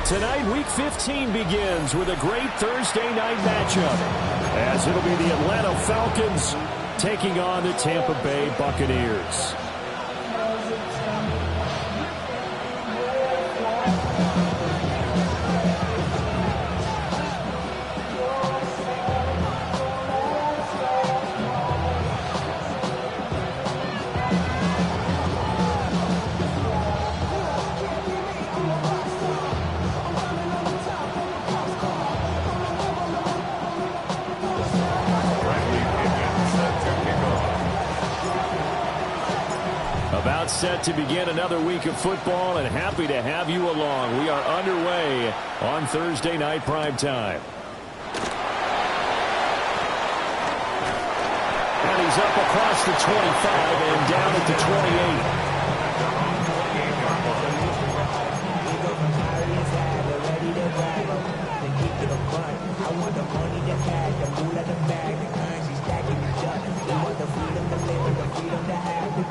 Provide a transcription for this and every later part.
Tonight, Week 15 begins with a great Thursday night matchup, as it'll be the Atlanta Falcons taking on the Tampa Bay Buccaneers. Set to begin another week of football, and happy to have you along. We are underway on Thursday night primetime. And he's up across the 25 and down at the 28.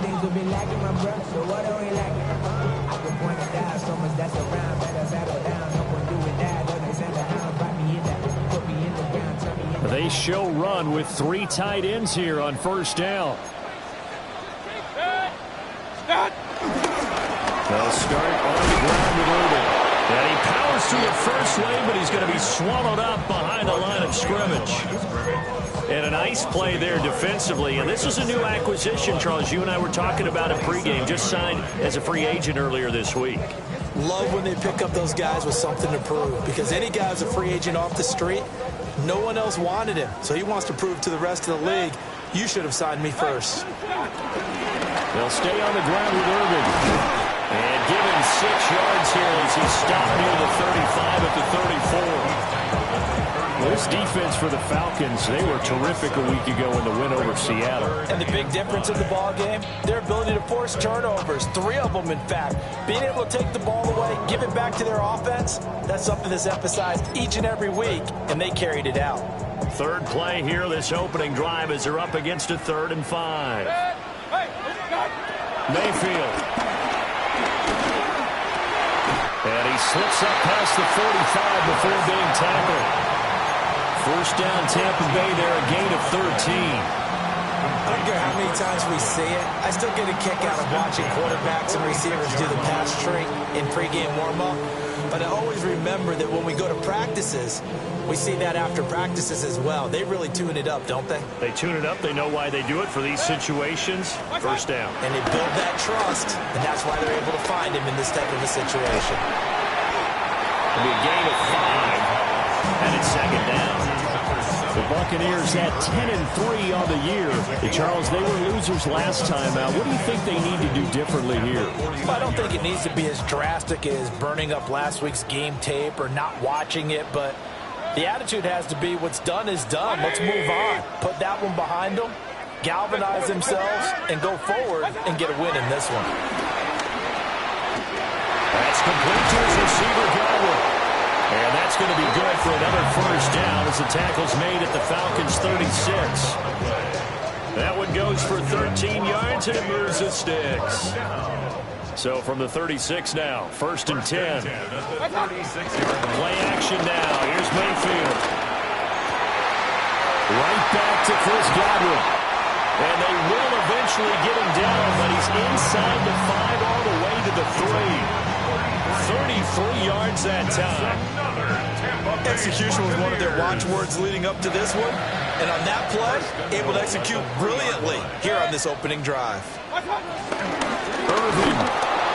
Things will be lacking my breath, so what are we lacking? I can point it down, so much that's around, better settle down, no one doing that, don't they send a hound, bite me in that, put me in the ground, turn me in the... They show run with 3 tight ends here on first down. They'll start on the ground with Irvin. And he powers through the first lane, but he's going to be swallowed up behind the line of scrimmage. And a nice play there defensively. And this is a new acquisition, Charles. You and I were talking about it pregame. Just signed as a free agent earlier this week. Love when they pick up those guys with something to prove. Because any guy who's a free agent off the street, no one else wanted him. So he wants to prove to the rest of the league, you should have signed me first. They'll stay on the ground with Irvin. And give him 6 yards here as he stopped near the 35 at the 34. This defense for the Falcons, they were terrific a week ago in the win over Seattle. And the big difference in the ball game, their ability to force turnovers, 3 of them in fact. Being able to take the ball away, give it back to their offense, that's something that's emphasized each and every week, and they carried it out. Third play here, this opening drive, as they're up against a 3rd and 5. Mayfield. And he slips up past the 45 before being tackled. First down, Tampa Bay there, a gain of 13. I don't care how many times we see it. I still get a kick out of watching quarterbacks and receivers do the pass tree in pregame warm-up. But I always remember that when we go to practices, we see that after practices as well. They really tune it up, don't they? They tune it up. They know why they do it for these situations. First down. And they build that trust, and that's why they're able to find him in this type of a situation. It'll be a gain of 5, and it's 2nd down. The Buccaneers at 10-3 on the year. Hey, Charles, they were losers last time out. What do you think they need to do differently here? Well, I don't think it needs to be as drastic as burning up last week's game tape or not watching it, but the attitude has to be what's done is done. Let's move on. Put that one behind them, galvanize themselves, and go forward and get a win in this one. That's complete to his receiver, Godwin. And that's going to be good for another first down as the tackle's made at the Falcons' 36. That one goes for 13 yards, and it moves the sticks. So from the 36 now, 1st and 10. Play action now. Here's Mayfield. Right back to Chris Godwin. And they will eventually get him down, but he's inside the 5 all the way to the 3. 33 yards that time. Execution was one of their watchwords leading up to this one. And on that play, able to execute brilliantly here on this opening drive. Irvin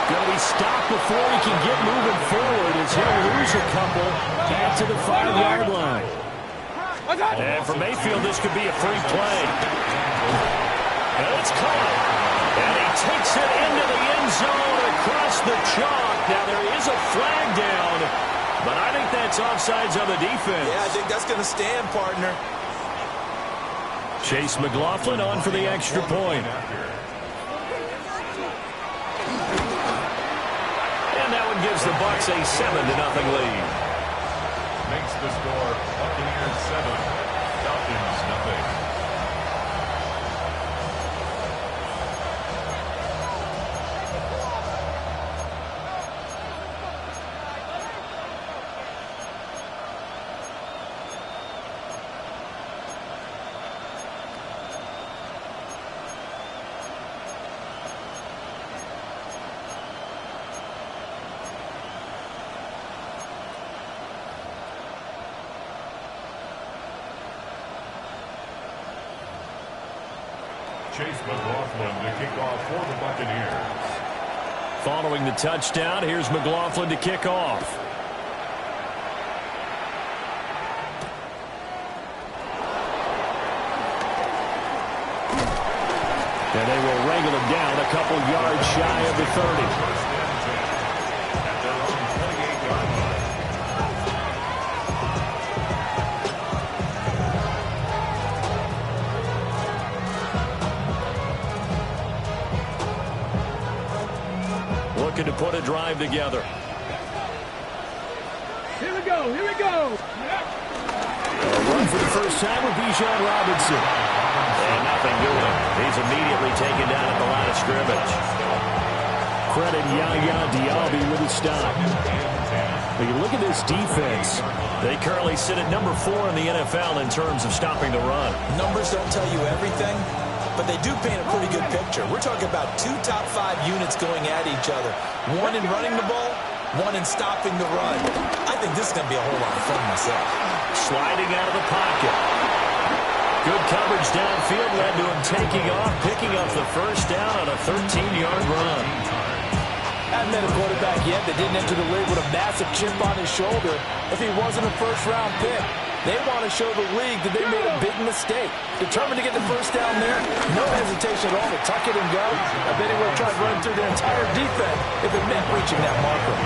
going to be stopped before he can get moving forward as he'll lose a couple back to the 5-yard line. And for Mayfield, this could be a free play. And it's caught. And he takes it into the end zone across the chalk. Now there is a flag down, but I think that's offsides on the defense. Yeah, I think that's going to stand, partner. Chase McLaughlin on for the extra point. And that one gives the Bucs a 7-0 lead. Makes the score Buccaneers 7, Falcons 0. Chase McLaughlin to kick off for the Buccaneers. Following the touchdown, here's McLaughlin to kick off. And they will wrangle him down a couple yards shy of the 30. Looking to put a drive together. Here we go, here we go. A run for the first time with Bijan Robinson. And nothing doing. He's immediately taken down at the line of scrimmage. Credit Yaya Diaby with a stop. When you look at this defense, they currently sit at number 4 in the NFL in terms of stopping the run. Numbers don't tell you everything, but they do paint a pretty good picture. We're talking about 2 top 5 units going at each other. One in running the ball, one in stopping the run. I think this is going to be a whole lot of fun myself. Sliding out of the pocket. Good coverage downfield led to him taking off, picking up the first down on a 13-yard run. Haven't met a quarterback yet that didn't enter the league with a massive chip on his shoulder if he wasn't a first-round pick. They want to show the league that they made a big mistake. Determined to get the first down there, no hesitation at all to tuck it and go. I bet he would have tried running through their entire defense if it meant reaching that marker.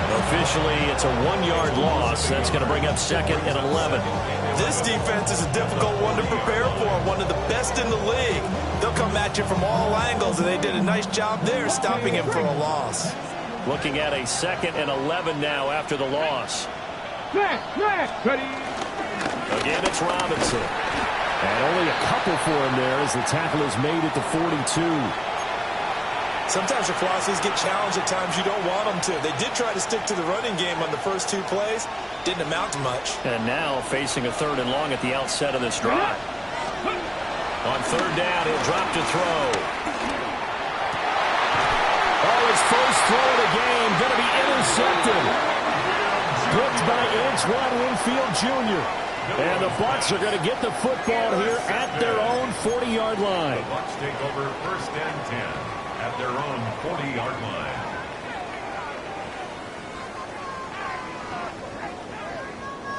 Officially, it's a 1-yard loss. That's going to bring up 2nd and 11. This defense is a difficult one to prepare for, one of the best in the league. They'll come at you from all angles, and they did a nice job there stopping him for a loss. Looking at a 2nd and 11 now after the loss. Ready. Again, it's Robinson. And only a couple for him there as the tackle is made at the 42. Sometimes your philosophies get challenged at times you don't want them to. They did try to stick to the running game on the first 2 plays. Didn't amount to much. And now facing a 3rd and long at the outset of this drive. On 3rd down, he'll drop to throw. Oh, his first throw of the game going to be intercepted. Picked by Antoine Winfield Jr. And the Bucs are going to get the football here at their own 40-yard line. The Bucs take over 1st and 10 at their own 40-yard line.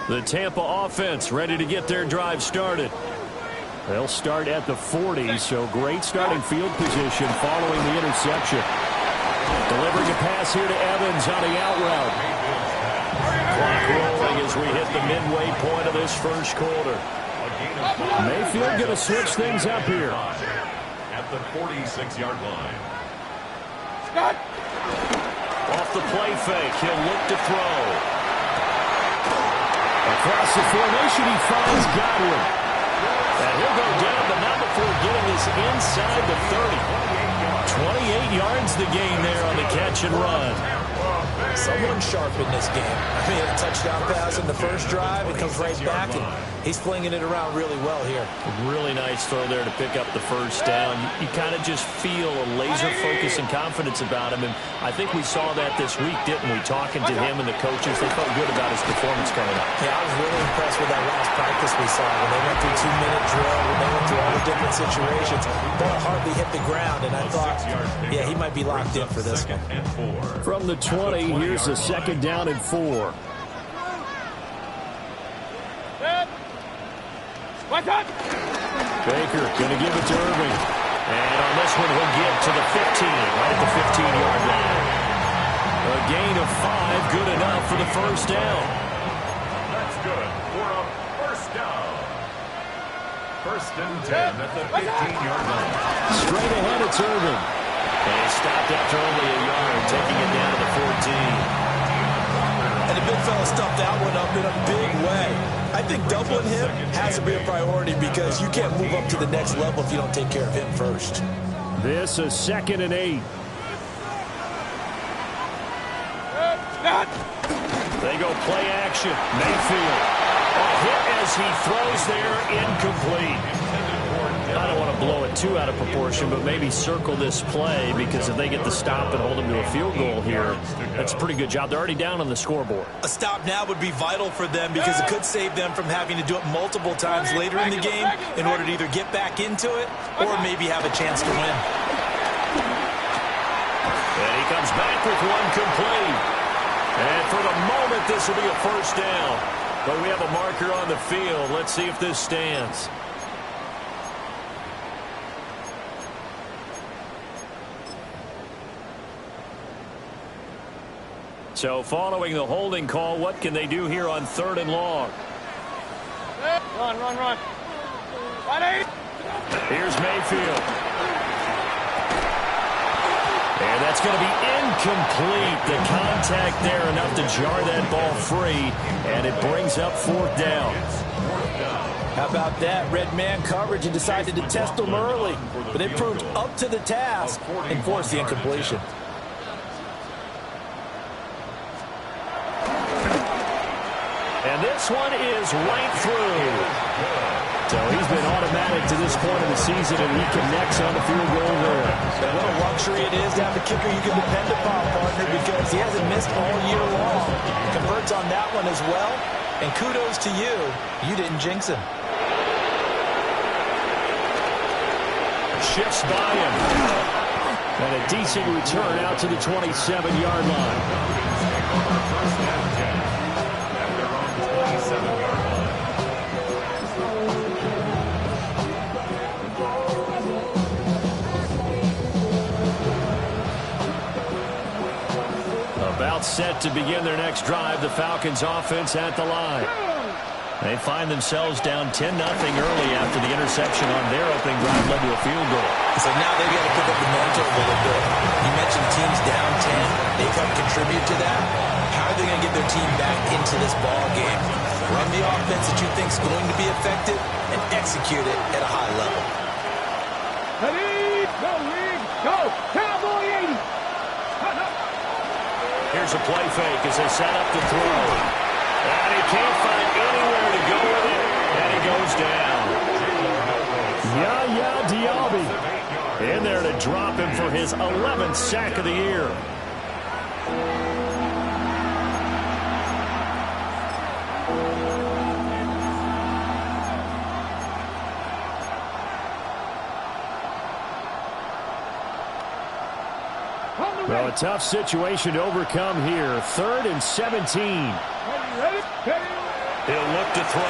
The Tampa offense ready to get their drive started. They'll start at the 40, so great starting field position following the interception. Delivering a pass here to Evans on the out route. Clock rolling as we hit the midway point of this first quarter. Mayfield going to switch things up here. At the 46-yard line. Off the play fake, he'll look to throw. Across the formation, he finds Godwin. And he'll go down, but not before getting this inside the 30. 28 yards the gain there on the catch and run. Someone sharp in this game. I mean, a touchdown pass in the first drive. It comes right back, and he's flinging it around really well here. Really nice throw there to pick up the first down. You kind of just feel a laser focus and confidence about him, and I think we saw that this week, didn't we? Talking to him and the coaches, they felt good about his performance coming up. Yeah, I was really impressed with that last practice we saw when they went through 2-minute drill, when they went through all the different situations. Ball hardly hit the ground, and I thought, yeah, he might be locked in for this one. From the 20, here's a 2nd down and 4. Baker going to give it to Irving. And on this one, he'll get to the 15, right at the 15-yard line. A gain of 5, good enough for the first down. That's good for a first down. 1st and 10 at the 15-yard line. Straight ahead, it's Irving. And he stopped after only a yard, taking it down to the 14. And the big fella stuffed that one up in a big way. I think doubling him has to be a priority because you can't move up to the next level if you don't take care of him first. This is 2nd and 8. They go play action. Mayfield. A hit as he throws there, incomplete. I don't want to blow it too out of proportion, but maybe circle this play, because if they get the stop and hold them to a field goal here, that's a pretty good job. They're already down on the scoreboard. A stop now would be vital for them, because it could save them from having to do it multiple times later in the game in order to either get back into it or maybe have a chance to win. And he comes back with one complete. And for the moment, this will be a first down. But we have a marker on the field. Let's see if this stands. So following the holding call, what can they do here on 3rd and long? Run. Here's Mayfield. And that's going to be incomplete. The contact there enough to jar that ball free, and it brings up 4th down. How about that? Red man coverage and decided to test them early, but they proved up to the task and forced the incompletion. And this one is right through. So he's been automatic to this point of the season, and he connects on the field goal there. What a luxury it is to have a kicker you can depend upon, partner, because he hasn't missed all year long. Converts on that one as well, and kudos to you. You didn't jinx him. Shifts by him. And a decent return out to the 27-yard line. About set to begin their next drive, the Falcons offense at the line. They find themselves down 10-0 early after the interception on their opening drive led to a field goal. So now they've got to pick up the mantle a little bit. You mentioned teams down 10. They've helped contribute to that. How are they going to get their team back into this ball game? Run the offense that you think is going to be effective and execute it at a high level. Ready, go, League, go, Cowboy 80. Here's a play fake as they set up to throw. And he can't find anywhere to go with it, and he goes down. Yaya Diaby in there to drop him for his 11th sack of the year. Well, a tough situation to overcome here. 3rd and 17. He'll look to throw.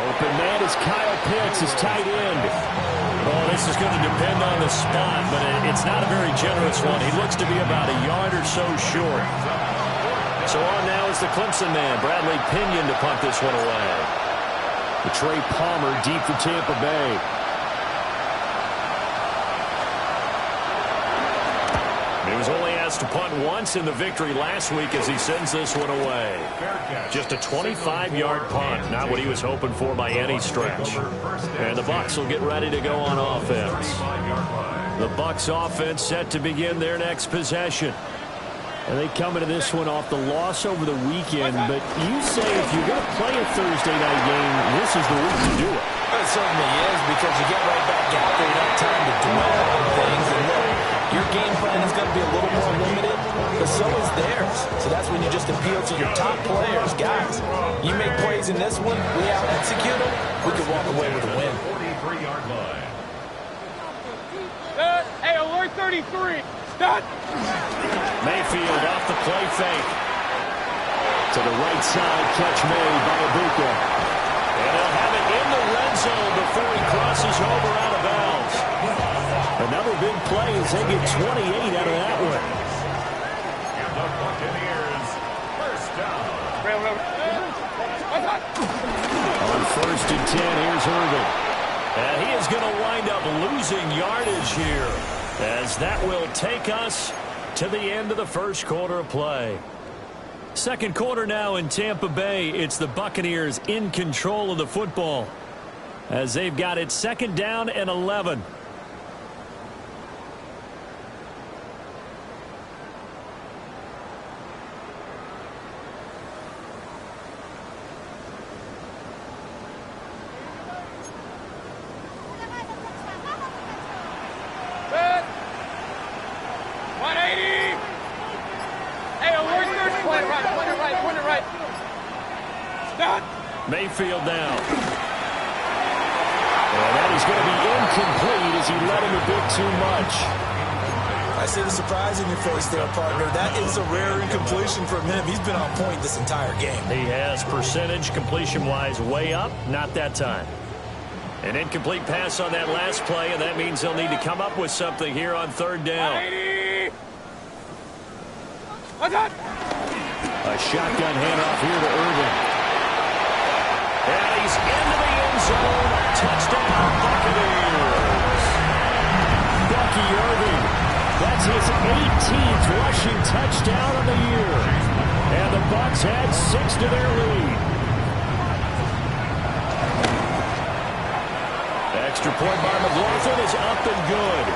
Open man is Kyle Pitts, his tight end. Oh, this is going to depend on the spot, but it's not a very generous one. He looks to be about a yard or so short. So on now is the Clemson man, Bradley Pinion, to punt this one away. The Trey Palmer deep for Tampa Bay. He was only asked to punt once in the victory last week as he sends this one away. Just a 25-yard punt, not what he was hoping for by any stretch. And the Bucs will get ready to go on offense. The Bucs offense set to begin their next possession. And they come into this one off the loss over the weekend, but you say if you're going to play a Thursday night game, this is the week to do it. It certainly is, because you get right back out there, you don't have time to dwell on things. And look, your game plan is going to be a little more limited, but so is theirs. So that's when you just appeal to your top players. Guys, you make plays in this one, we out-execute them, we could walk away with a win. 43-yard line. Hey, alert 33. Stop. Mayfield off the play fake. To the right side, catch made by Buc. And he'll have it in the red zone before he crosses over out of bounds. Another big play as they get 28 out of that one. And the Buccaneers, first down. On 1st and 10, here's Irvin. And he is going to wind up losing yardage here, as that will take us to the end of the first quarter of play. Second quarter now in Tampa Bay. It's the Buccaneers in control of the football as they've got it 2nd down and 11. Right. Stop. Mayfield now. And that is going to be incomplete as he let him a bit too much. I see the surprise in your face there, partner. That is a rare incompletion from him. He's been on point this entire game. He has percentage completion-wise way up, not that time. An incomplete pass on that last play, and that means they'll need to come up with something here on third down. A shotgun handoff here to Irvin. And he's into the end zone. Touchdown, Buccaneers. Bucky Irving. That's his 18th rushing touchdown of the year. And the Bucs add 6 to their lead. Extra point by McLaughlin is up and good.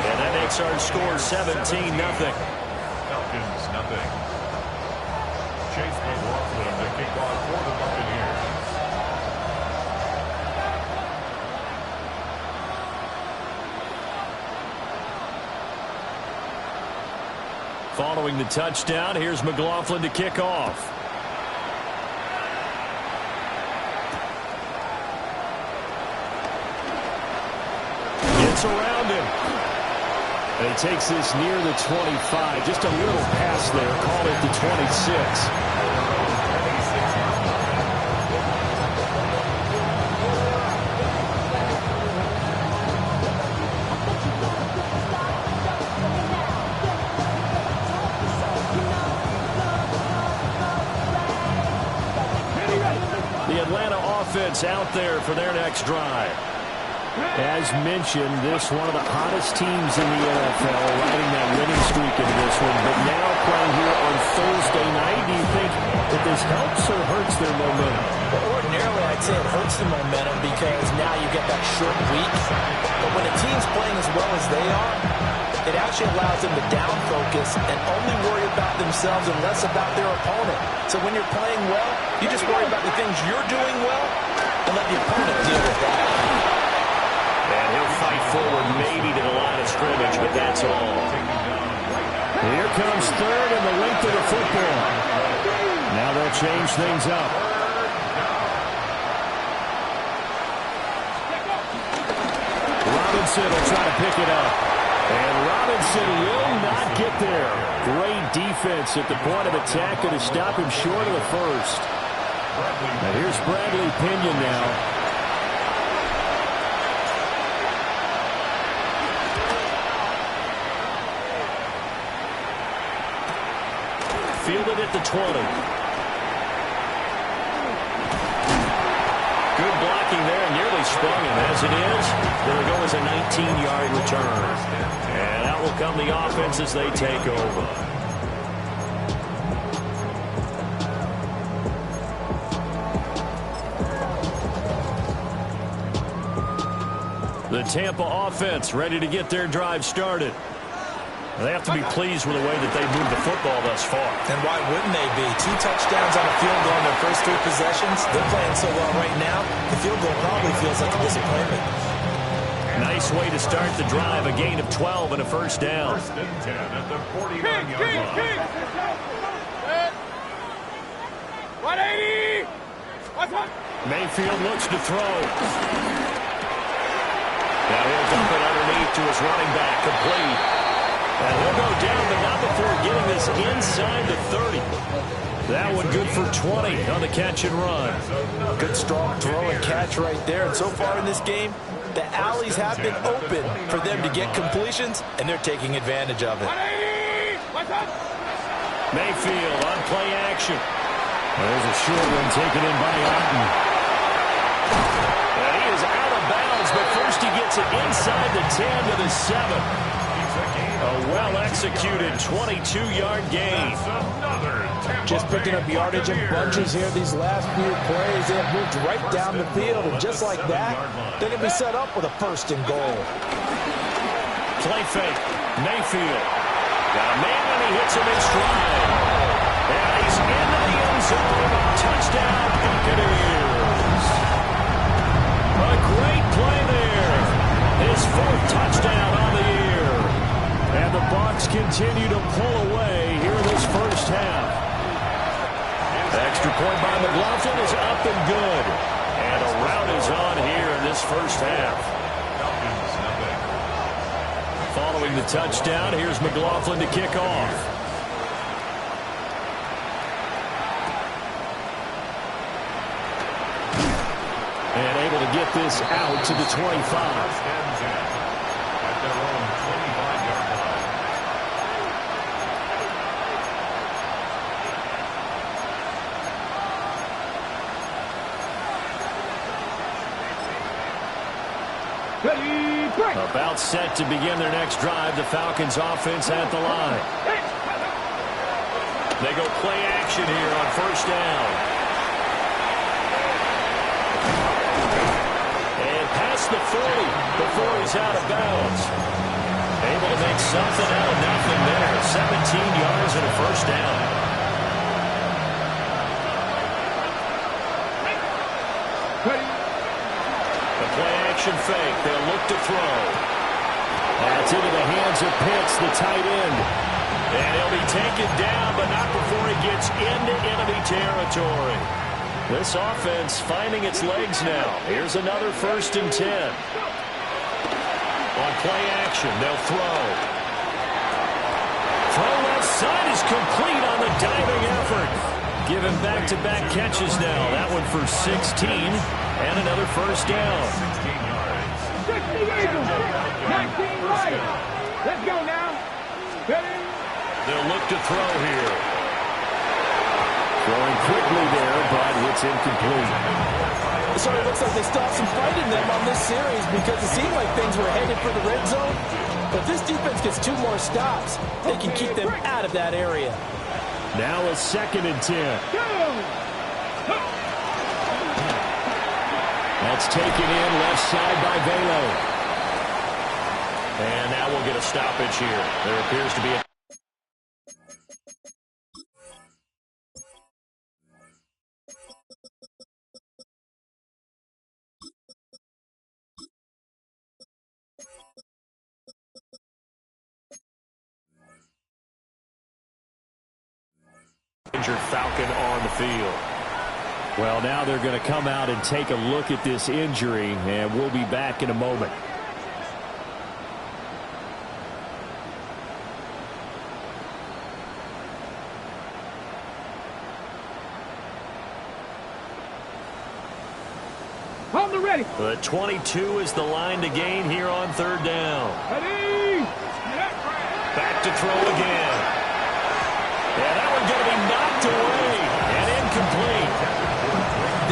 And that makes our score 17-0. Falcons, nothing. Chase McLaughlin to kick off for the Buccaneers. Following the touchdown, here's McLaughlin to kick off. Gets around him. And he takes this near the 25. Just a little pass there. Call it the 26. The Atlanta offense out there for their next drive. As mentioned, this one of the hottest teams in the NFL, riding that winning streak into this one. But now playing here on Thursday night, do you think that this helps or hurts their momentum? Well, ordinarily, I'd say it hurts the momentum because now you get that short week. But when a team's playing as well as they are, it actually allows them to down focus and only worry about themselves and less about their opponent. So when you're playing well, you just worry about the things you're doing well and let the opponent deal with that. And he'll fight forward maybe to the line of scrimmage, but that's all. Here comes third and the length of the football. Now they'll change things up. Robinson will try to pick it up. And Robinson will not get there. Great defense at the point of attack to stop him short of the first. Now here's Bradley Pinion now. Fielded at the 20. Good blocking there, nearly sprung him. As it is, it'll go as a 19-yard return. And out will come the offense as they take over. The Tampa offense ready to get their drive started. They have to be pleased with the way that they've moved the football thus far. And why wouldn't they be? 2 touchdowns on a field goal in their first 3 possessions. They're playing so well right now, the field goal probably feels like a disappointment. Nice way to start the drive. A gain of 12 and a first down. First and 10 at the 49-yard line. 180! Mayfield looks to throw. Now he'll dump it underneath to his running back. Complete. And he'll go down, but not before getting this inside the 30. That one good for 20 on the catch and run. Good strong throw and catch right there. And so far in this game, the alleys have been open for them to get completions, and they're taking advantage of it. Mayfield on play action. There's a short one taken in by Otten. And he is out of bounds, but first he gets it inside the 10 to the 7. A well-executed 22-yard gain. Just picking up yardage in bunches here these last few plays. They have moved right down the field, and just like that, they're going to be set up with a first and goal. Play fake. Mayfield. Got a man, and he hits him in stride. And he's into the end zone. Touchdown, Buccaneers. A great play there. His 4th touchdown on the year. And the Bucs continue to pull away here in this first half. Extra point by McLaughlin is up and good. And a rout is on here in this first half. Following the touchdown, here's McLaughlin to kick off. And able to get this out to the 25. At their own 25-yard line. About set to begin their next drive. The Falcons offense at the line. They go play action here on first down. And past the 40 before he's out of bounds. Able to make something out of nothing there. 17 yards and a first down. The play action fake. They'll look to throw. That's into the hands of Pitts, the tight end. And he'll be taken down, but not before he gets into enemy territory. This offense finding its legs now. Here's another 1st and 10. On play action, they'll throw. Throw left side is complete on the diving effort. Given back-to-back catches now. That one for 16 and another first down. 60 Eagles, 19 right. Let's go now. Ready? They'll look to throw here. Throwing quickly there, but it's incomplete. So it looks like they stopped some fight in them on this series because it seemed like things were headed for the red zone. But if this defense gets 2 more stops, they can keep them out of that area. Now a 2nd and 10. That's taken in left side by Velo. And now we'll get a stoppage here. There appears to be a injured Falcon on the field. Well, now they're going to come out and take a look at this injury, and we'll be back in a moment. On the ready. The 22 is the line to gain here on 3rd down. Ready. Back to throw again. Yeah, that one's going to be knocked away and incomplete.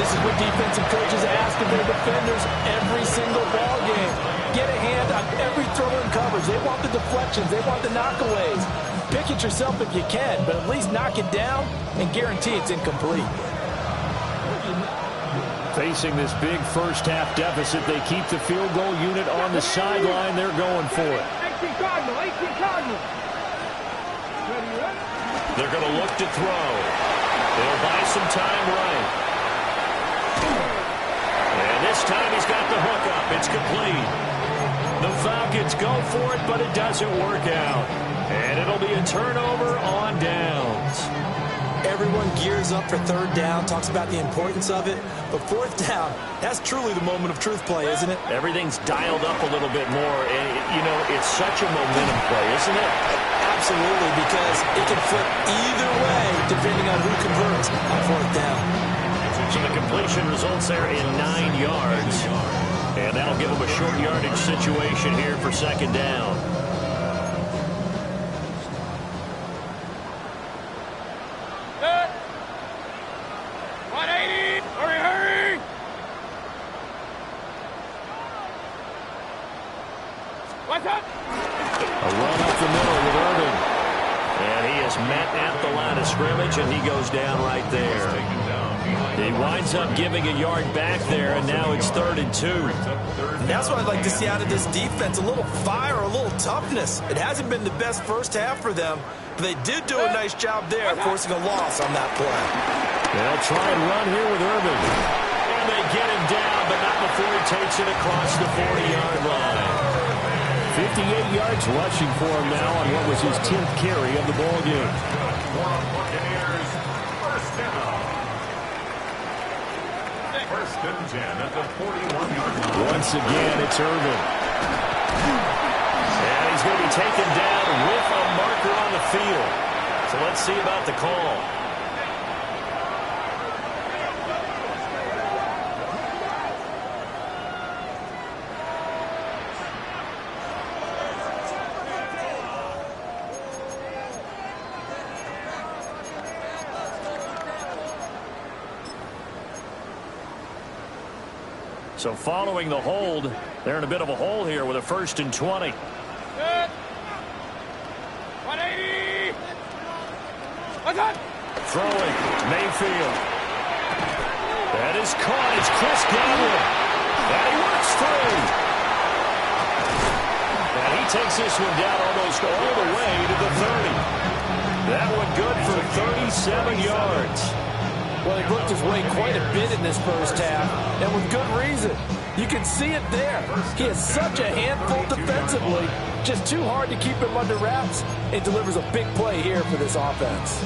This is what defensive coaches ask of their defenders every single ball game. Get a hand on every throw in coverage. They want the deflections. They want the knockaways. Pick it yourself if you can, but at least knock it down and guarantee it's incomplete. Facing this big first-half deficit, they keep the field goal unit on the sideline. They're going for it. 18 Cardinal, 18 Cardinal. They're going to look to throw. They'll buy some time right. And this time he's got the hook up. It's complete. The Falcons go for it, but it doesn't work out. And it'll be a turnover on downs. Everyone gears up for 3rd down, talks about the importance of it. But 4th down, that's truly the moment of truth play, isn't it? Everything's dialed up a little bit more. And, you know, it's such a momentum play, isn't it? Absolutely, because it can flip either way depending on who converts on 4th down. So the completion results there in 9 yards. And that'll give them a short yardage situation here for 2nd down. Good. 180. Hurry, hurry. What's up? A run up the middle with Irvin. And he is met at the line of scrimmage, and he goes down right there. He winds up giving a yard back there, and now it's 3rd and 2. And that's what I'd like to see out of this defense, a little fire, a little toughness. It hasn't been the best first half for them, but they did do a nice job there, forcing a loss on that play. They'll try and run here with Irvin. And they get him down, but not before he takes it across the 40-yard line. 58 yards rushing for him now on what was his 10th carry of the ball game. Buccaneers, 1st down. and 10 at the 41-yard line. Once again, it's Irvin. And he's going to be taken down with a marker on the field. So let's see about the call. So following the hold, they're in a bit of a hole here with a 1st and 20. 180. Throwing, Mayfield. That is caught. It's Chris Godwin. And he works through. And he takes this one down almost all the way to the 30. That one good for 37 yards. Well, he worked his way quite a bit in this first half, and with good reason. You can see it there. He is such a handful defensively. Just too hard to keep him under wraps. It delivers a big play here for this offense.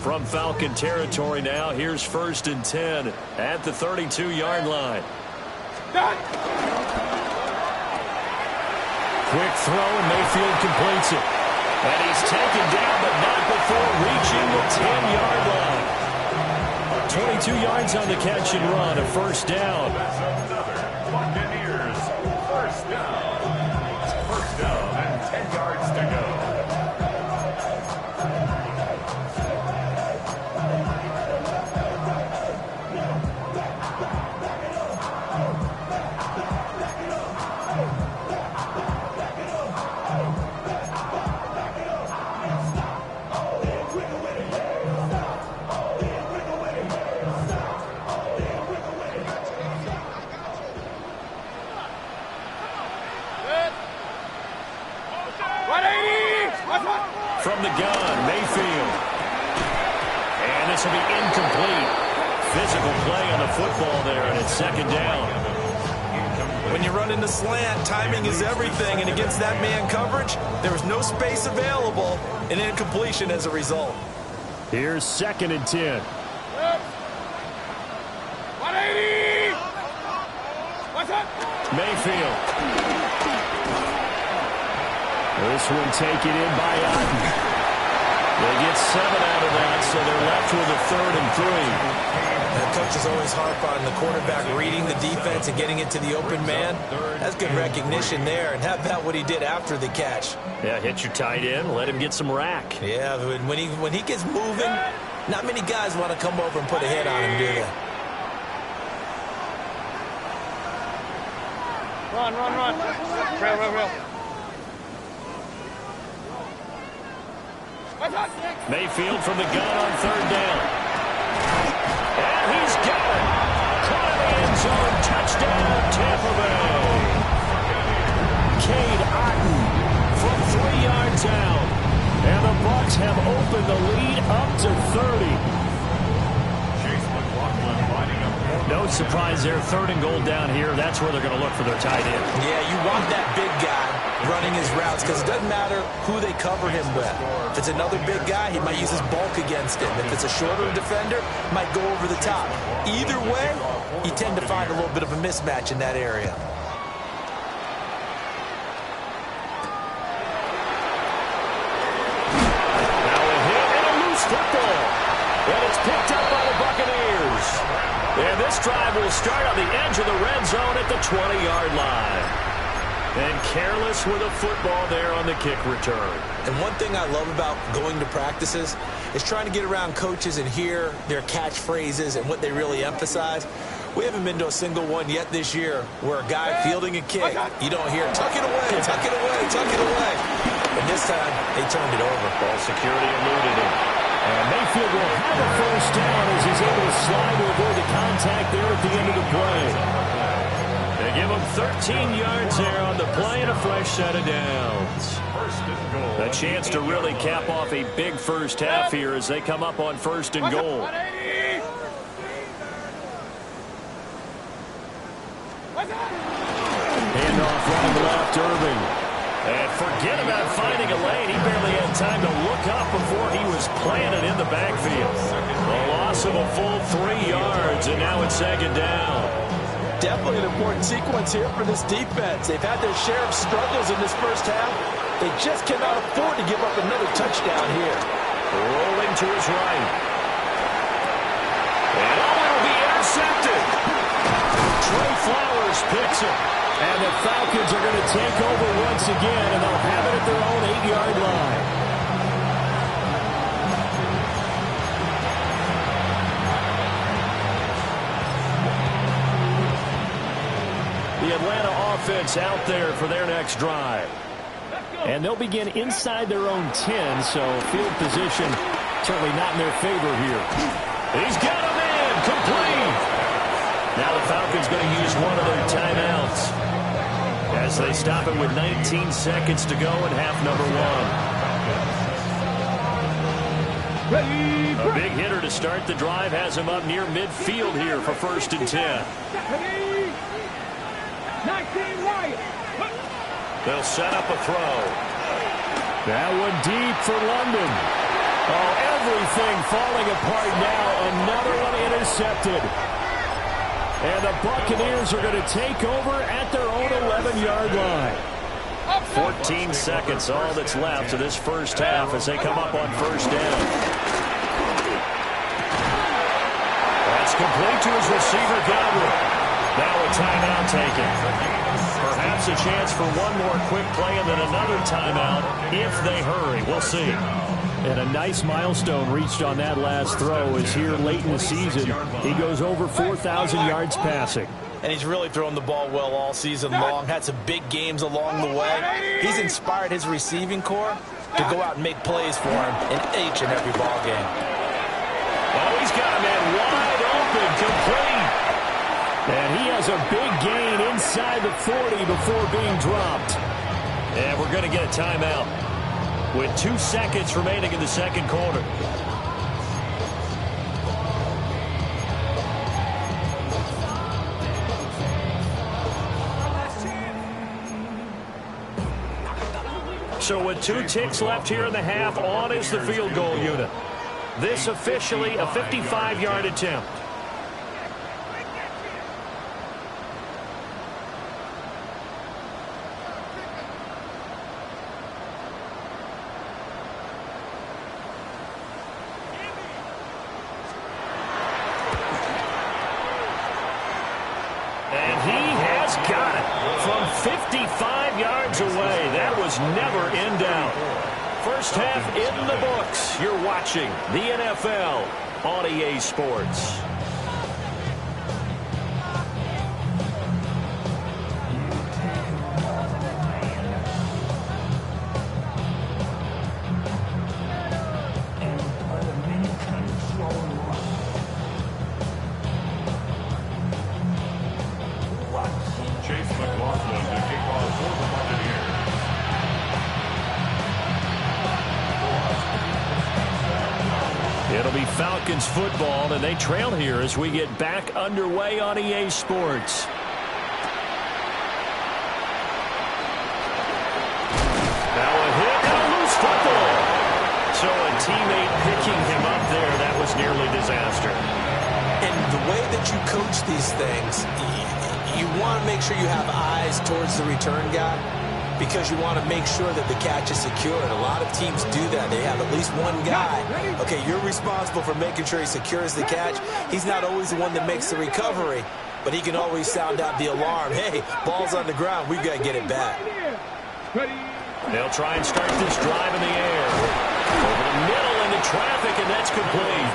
From Falcon territory now, here's 1st and 10 at the 32-yard line. Quick throw, and Mayfield completes it. And he's taken down, but not before reaching the 10-yard line. 22 yards on the catch and run, a 1st down. Buccaneers, 1st down. 1st down and 10 yards to go. From the gun, Mayfield. And this will be incomplete. Physical play on the football there, and it's 2nd down. When you run in the slant, timing is everything, and against that man coverage, there was no space available, and incompletion as a result. Here's 2nd and 10. 180. Mayfield. This one taken in by Atl. They get 7 out of that, so they're left with a 3rd and 3. The coaches always harp on the quarterback reading the defense and getting it to the open man. That's good recognition there, and how about what he did after the catch? Yeah, hit your tight end, let him get some rack. Yeah, when he gets moving, not many guys want to come over and put a hit on him, do they? Run. Real. Mayfield from the gun on 3rd down. And he's got it. Caught in the end zone. Touchdown, Tampa Bay. Cade Otton from 3 yards out. And the Bucs have opened the lead up to 30. No surprise there. 3rd and goal down here. That's where they're going to look for their tight end. Yeah, you want that big guy running his routes because it doesn't matter who they cover him with. If it's another big guy, he might use his bulk against him. If it's a shorter defender, might go over the top. Either way, you tend to find a little bit of a mismatch in that area. Now a hit and a loose football. And it's picked up by the Buccaneers. And this drive will start on the edge of the red zone at the 20-yard line. And careless with a football there on the kick return. And one thing I love about going to practices is trying to get around coaches and hear their catchphrases and what they really emphasize. We haven't been to a single one yet this year where a guy fielding a kick, you don't hear, tuck it away, tuck it away, tuck it away. And this time, they turned it over. Ball security eluded him. And Mayfield will have a 1st down as he's able to slide to avoid the contact there at the end of the play. They give him 13 yards there on the play and a fresh set of downs. A chance to really cap off a big first half here as they come up on 1st and goal. Handoff running left, Irving. And forget about finding a lane. He barely had time to look up before he was planted in the backfield. A loss of a full 3 yards, and now it's second down. Definitely an important sequence here for this defense. They've had their share of struggles in this first half. They just cannot afford to give up another touchdown here. Rolling to his right. And it'll be intercepted. Trey Flowers picks it. And the Falcons are going to take over once again, and they'll have it at their own 8-yard line. The Atlanta offense out there for their next drive. And they'll begin inside their own 10, so field position certainly not in their favor here. He's got him in, complete. Now the Falcons going to use one of their timeouts as they stop it with 19 seconds to go in half number 1. A big hitter to start the drive has him up near midfield here for 1st and 10. They'll set up a throw. That one deep for London. Oh, everything falling apart now. Another one intercepted. And the Buccaneers are going to take over at their own 11-yard line. 14 seconds, all that's left of this first half as they come up on 1st down. That's complete to his receiver, Godwin. Now a timeout taken. Perhaps a chance for one more quick play and then another timeout if they hurry. We'll see. And a nice milestone reached on that last throw is here late in the season. He goes over 4,000 yards passing. And he's really thrown the ball well all season long. Had some big games along the way. He's inspired his receiving corps to go out and make plays for him in each and every ball game. Oh, he's got a man wide open, complete. And he has a big gain inside the 40 before being dropped. And we're going to get a timeout with 2 seconds remaining in the second quarter. So with 2 ticks left here in the half, on is the field goal unit. This officially a 55-yard attempt. Got it from 55 yards away. That was never in doubt. First half in the books. You're watching the NFL on EA Sports. It'll be Falcons football, and they trail here as we get back underway on EA Sports. Now a hit and a loose football. So a teammate picking him up there, that was nearly disaster. And the way that you coach these things, you want to make sure you have eyes towards the return guy, because you want to make sure that the catch is secured. A lot of teams do that. They have at least one guy. Okay, you're responsible for making sure he secures the catch. He's not always the one that makes the recovery, but he can always sound out the alarm. Hey, ball's on the ground. We've got to get it back. They'll try and start this drive in the air. Over the middle into traffic, and that's complete.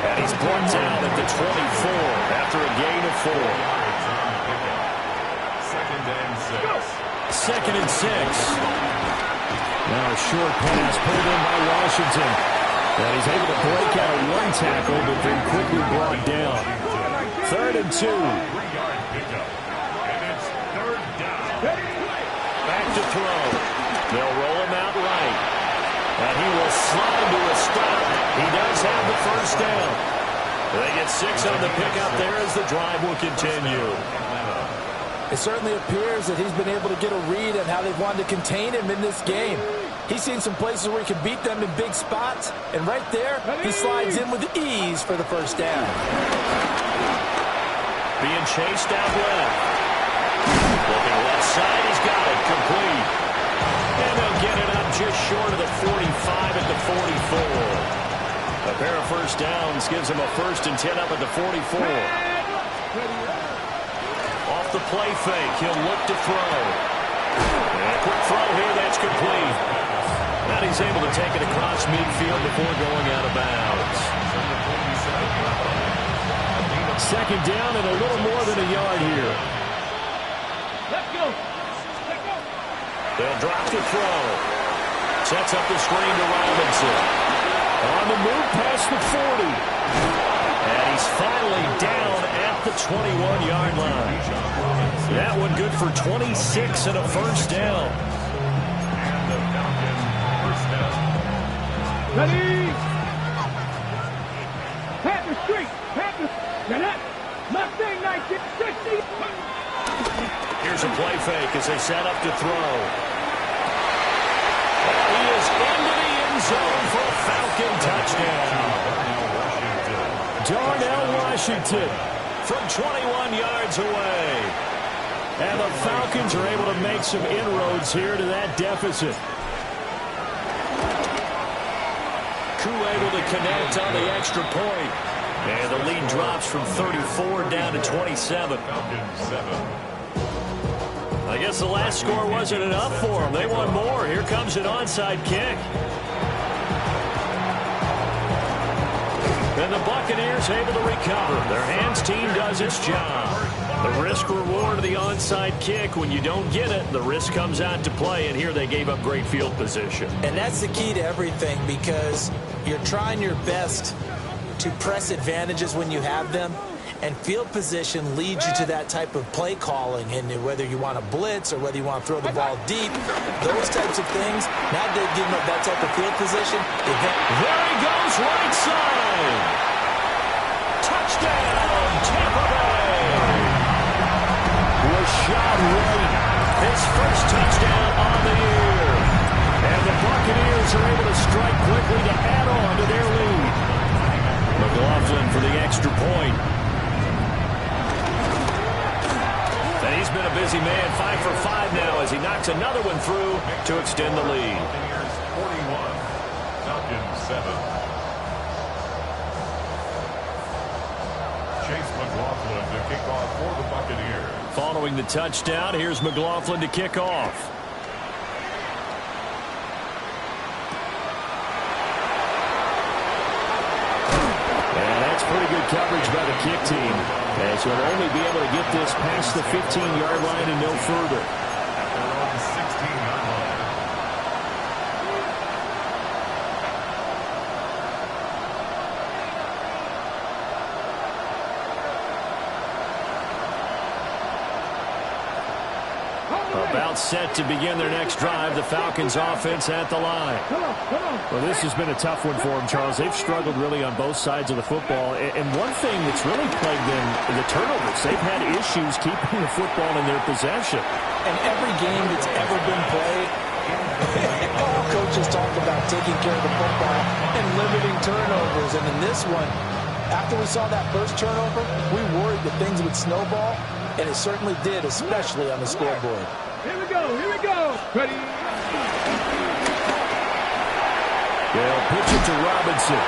And he's brought down at the 24 after a gain of 4. Second and 6. Now a short pass pulled in by Washington. And he's able to break out of one tackle, but then quickly brought down. 3rd and 2. Back to throw. They'll roll him out right. And he will slide to a stop. He does have the first down. They get 6 on the pickup there as the drive will continue. It certainly appears that he's been able to get a read on how they've wanted to contain him in this game. He's seen some places where he can beat them in big spots, and right there, he slides in with ease for the first down. Being chased out left. Looking left side, he's got it, complete. And they'll get it up just short of the 45 at the 44. A pair of first downs gives him a 1st and 10 up at the 44. Off the play fake, he'll look to throw. And a quick throw here, that's complete. And he's able to take it across midfield before going out of bounds. 2nd down and a little more than a yard here. Let's go. They'll drop the throw. Sets up the screen to Robinson. On the move past the 40. And he's finally down at the 21-yard line. That one good for 26 and a 1st down. Ready? Panther Street. Panther. Mustang 1960. Here's a play fake as they set up to throw. He is into the end zone for a Falcon touchdown. Darnell Washington from 21 yards away. And the Falcons are able to make some inroads here to that deficit. Koo able to connect on the extra point. And the lead drops from 34 down to 27. I guess the last score wasn't enough for them. They want more. Here comes an onside kick. And the Buccaneers able to recover. Their hands team does its job. The risk reward of the onside kick. When you don't get it, the risk comes out to play. And here they gave up great field position. And that's the key to everything, because you're trying your best to press advantages when you have them, and field position leads you to that type of play calling. And whether you want to blitz or whether you want to throw the ball deep, those types of things, now they're giving up that type of field position. There he goes, right side. Touchdown, Tampa Bay. Rashad White, his 1st touchdown on the year. And the Buccaneers are able to strike quickly to add on to their lead. McLaughlin for the extra point. And he's been a busy man, 5 for 5 now as he knocks another one through to extend the lead. 41, Falcons 7. Chase McLaughlin to kick off for the Buccaneers. Following the touchdown, here's McLaughlin to kick off. Pretty good coverage by the kick team, as he'll only be able to get this past the 15-yard line and no further. At their own 16-yard line. About set to begin their next drive, the Falcons offense at the line. Well, this has been a tough one for them, Charles. They've struggled really on both sides of the football. And one thing that's really plagued them, the turnovers. They've had issues keeping the football in their possession. And every game that's ever been played, all coaches talk about taking care of the football and limiting turnovers. And in this one, after we saw that first turnover, we worried that things would snowball. And it certainly did, especially on the scoreboard. Here we go. Ready? They'll pitch it to Robinson.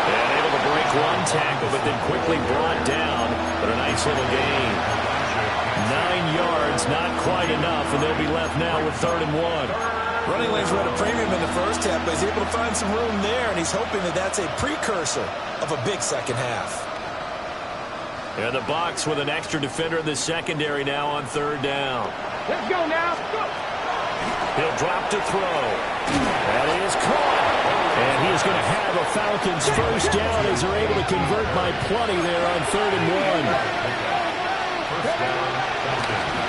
And able to break one tackle, but then quickly brought down. But a nice little gain. 9 yards, not quite enough, and they'll be left now with 3rd and 1. Running lanes were at a premium in the first half, but he's able to find some room there, and he's hoping that that's a precursor of a big second half. And the Bucs with an extra defender in the secondary now on 3rd down. Let's go now. Go. He'll drop to throw. And he is caught. And he is going to have a Falcons 1st down as they're able to convert by plenty there on 3rd and 1.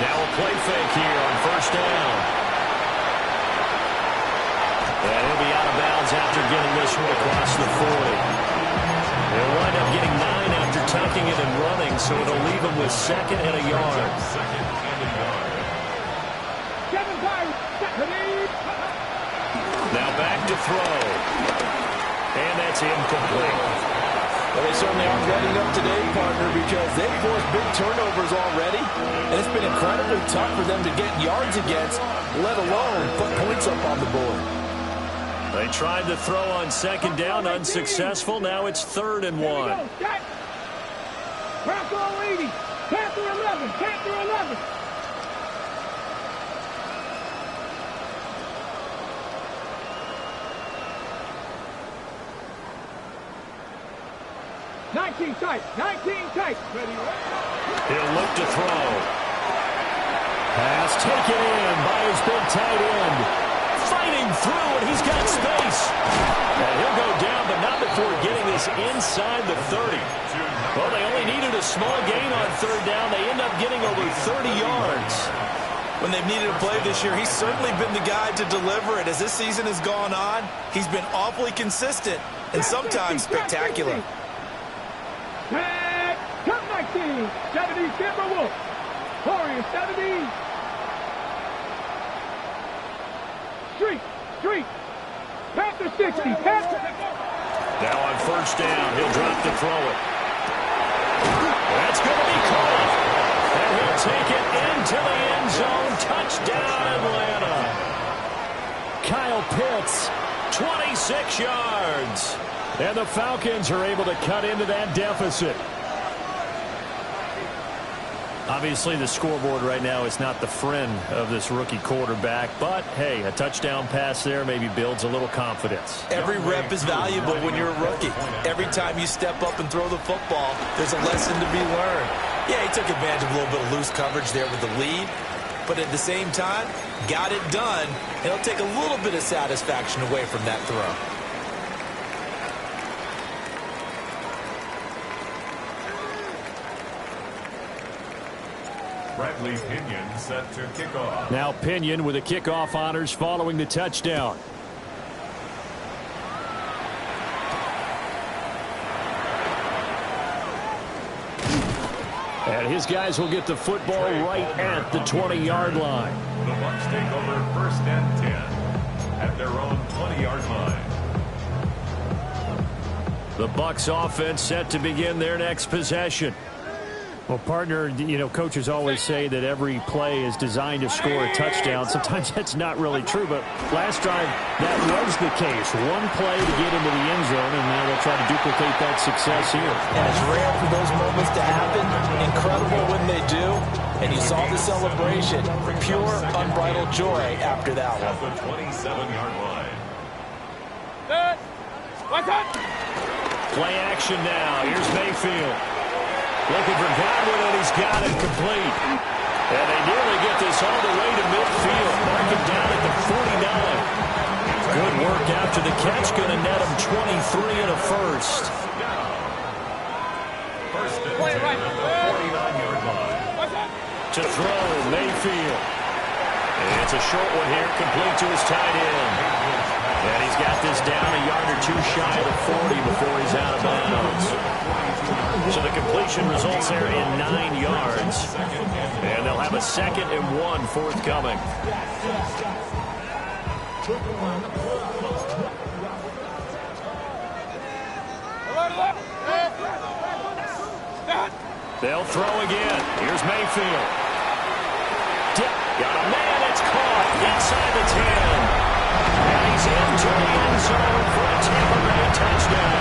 Now a play fake here on 1st down. And he'll be out of bounds after getting this one across the 40. They'll wind up getting 9 after tucking it and running, so it'll leave him with 2nd and a yard. Now back to throw. And that's incomplete. Well, they certainly aren't letting up today, partner, because they've forced big turnovers already, and it's been incredibly tough for them to get yards against, let alone put points up on the board. They tried to throw on 2nd down, unsuccessful. Now it's 3rd and 1. Panther 80. Panther 11. Panther 11. Tight. 19 tight. He'll look to throw. Pass taken in by his big tight end. Fighting through, and he's got space. And he'll go down, but not before getting this inside the 30. Well, they only needed a small gain on 3rd down. They end up getting over 30 yards. When they've needed a play this year, he's certainly been the guy to deliver it. As this season has gone on, he's been awfully consistent and sometimes spectacular. Top 19. 70 Timberwolf. Warriors 70. Street. Panther 60. Panther. Now on 1st down, he'll drop to throw it. That's going to be caught. And he'll take it into the end zone. Touchdown, Atlanta. Kyle Pitts, 26 yards. And the Falcons are able to cut into that deficit. Obviously, the scoreboard right now is not the friend of this rookie quarterback. But, hey, a touchdown pass there maybe builds a little confidence. Every rep is valuable when you're a rookie. Every time you step up and throw the football, there's a lesson to be learned. Yeah, he took advantage of a little bit of loose coverage there with the lead. But at the same time, got it done. And it'll take a little bit of satisfaction away from that throw. Bradley Pinion set to kick off. Now Pinion with the kickoff honors following the touchdown. And his guys will get the football right at the 20-yard line. The Bucs take over 1st and 10 at their own 20-yard line. The Bucs offense set to begin their next possession. Well, partner, you know, coaches always say that every play is designed to score a touchdown. Sometimes that's not really true, but last drive, that was the case. One play to get into the end zone, and now they'll try to duplicate that success here. And it's rare for those moments to happen. Incredible when they do. And you saw the celebration. Pure, unbridled joy after that one. At the 27-yard line. Play action now. Here's Mayfield. Looking for Godwin, and he's got it complete. And they nearly get this all the way to midfield. Mark him down at the 49. Good work after the catch. Going to net him 23 and a first. First and 10 at the 49-yard line. To throw, Mayfield. And it's a short one here, complete to his tight end. And he's got this down a yard or two shy of the 40 before he's out of bounds. So the completion results there in 9 yards. And they'll have a 2nd and 1 forthcoming. They'll throw again. Here's Mayfield. Got a man. It's caught inside the 10. And he's into the end zone for a Tampa Bay touchdown.